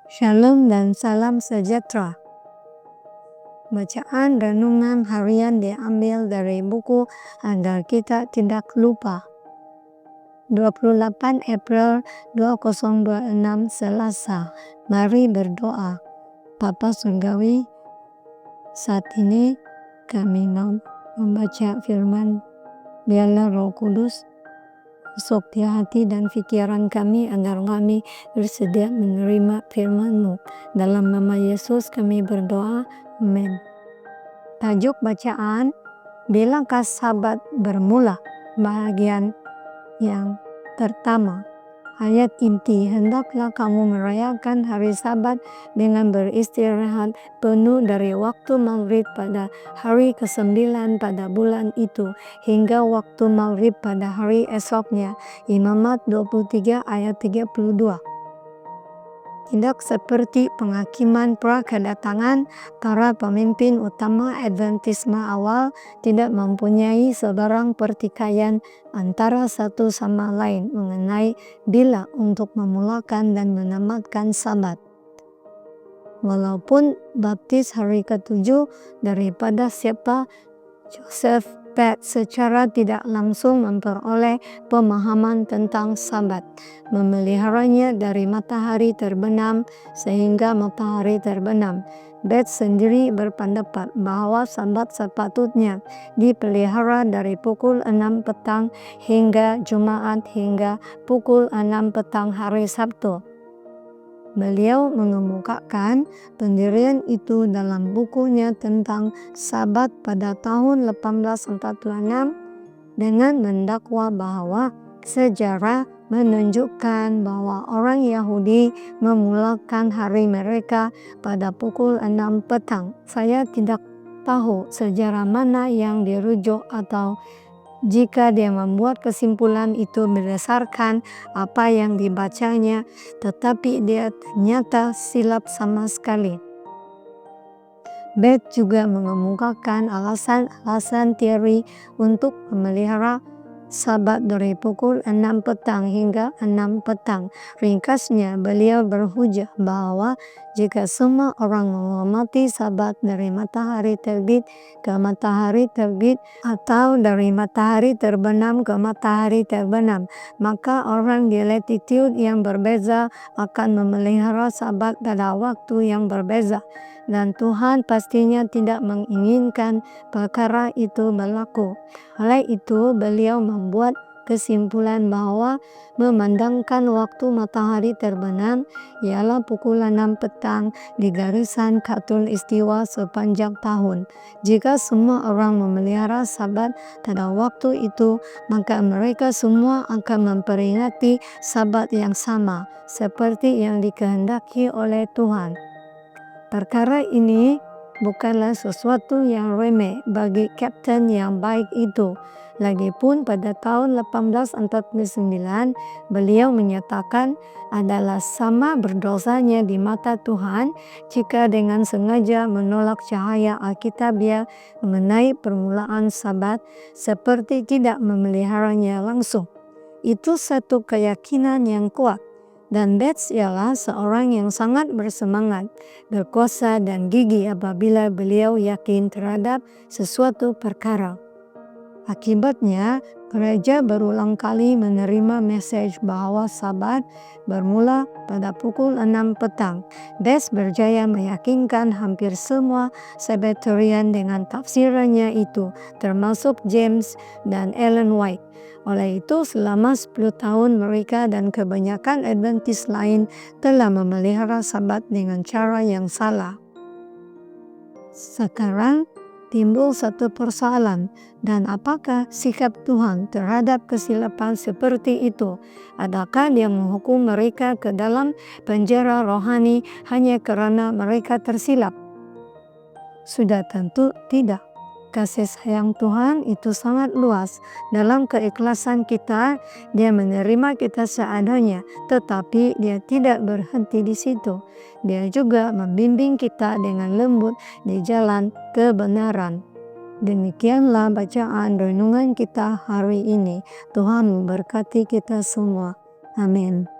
Shalom dan salam sejahtera. Bacaan renungan harian diambil dari buku Agar Kita Tidak Lupa. 28 April 2026 Selasa. Mari berdoa. Bapa Surgawi, saat ini kami mau membaca firman. Biarlah Roh Kudus masuk di hati dan pikiran kami agar kami bersedia menerima firman-Mu. Dalam nama Yesus kami berdoa. Amin. Tajuk bacaan, bilangkah Sabat bermula? Bagian yang pertama. Ayat inti, hendaklah kamu merayakan hari Sabat dengan beristirahat penuh dari waktu maghrib pada hari ke-9 pada bulan itu hingga waktu maghrib pada hari esoknya. Imamat 23 ayat 32. Tidak seperti penghakiman pra-kedatangan, para pemimpin utama Adventisme awal tidak mempunyai sebarang pertikaian antara satu sama lain mengenai bila untuk memulakan dan menamatkan Sabat. Walaupun baptis hari ke-7 daripada siapa, Joseph Bates secara tidak langsung memperoleh pemahaman tentang Sabat, memeliharanya dari matahari terbenam sehingga matahari terbenam. Bates sendiri berpendapat bahwa Sabat sepatutnya dipelihara dari pukul 6 petang hingga Jumat hingga pukul 6 petang hari Sabtu. Beliau mengemukakan pendirian itu dalam bukunya tentang Sabat pada tahun 1846 dengan mendakwa bahwa sejarah menunjukkan bahwa orang Yahudi memulakan hari mereka pada pukul 6 petang. Saya tidak tahu sejarah mana yang dirujuk atau jika dia membuat kesimpulan itu berdasarkan apa yang dibacanya, tetapi dia ternyata silap sama sekali. Bates juga mengemukakan alasan-alasan teori untuk memelihara Sabat dari pukul 6 petang hingga 6 petang. Ringkasnya, beliau berhujah bahwa jika semua orang menghormati Sabat dari matahari terbit ke matahari terbit atau dari matahari terbenam ke matahari terbenam, maka orang di latitude yang berbeza akan memelihara Sabat pada waktu yang berbeza. Dan Tuhan pastinya tidak menginginkan perkara itu berlaku. Oleh itu, beliau membuat kesimpulan bahwa memandangkan waktu matahari terbenam ialah pukul 6 petang di garisan khatulistiwa sepanjang tahun. Jika semua orang memelihara Sabat pada waktu itu, maka mereka semua akan memperingati Sabat yang sama, seperti yang dikehendaki oleh Tuhan. Perkara ini bukanlah sesuatu yang remeh bagi kapten yang baik itu. Lagipun pada tahun 1849 beliau menyatakan adalah sama berdosanya di mata Tuhan jika dengan sengaja menolak cahaya Alkitabiah mengenai permulaan Sabat seperti tidak memeliharanya langsung. Itu satu keyakinan yang kuat. Dan Bates ialah seorang yang sangat bersemangat, berkuasa dan gigih apabila beliau yakin terhadap sesuatu perkara. Akibatnya, gereja berulang kali menerima mesej bahwa Sabat bermula pada pukul 6 petang. Bates berjaya meyakinkan hampir semua Sabbatarian dengan tafsirannya itu, termasuk James dan Ellen White. Oleh itu, selama 10 tahun mereka dan kebanyakan Adventis lain telah memelihara Sabat dengan cara yang salah. Sekarang timbul satu persoalan, dan apakah sikap Tuhan terhadap kesilapan seperti itu? Adakah Dia menghukum mereka ke dalam penjara rohani hanya karena mereka tersilap? Sudah tentu tidak. Kasih sayang Tuhan itu sangat luas. Dalam keikhlasan kita, Dia menerima kita seadanya, tetapi Dia tidak berhenti di situ. Dia juga membimbing kita dengan lembut di jalan kebenaran. Demikianlah bacaan renungan kita hari ini. Tuhan memberkati kita semua. Amin.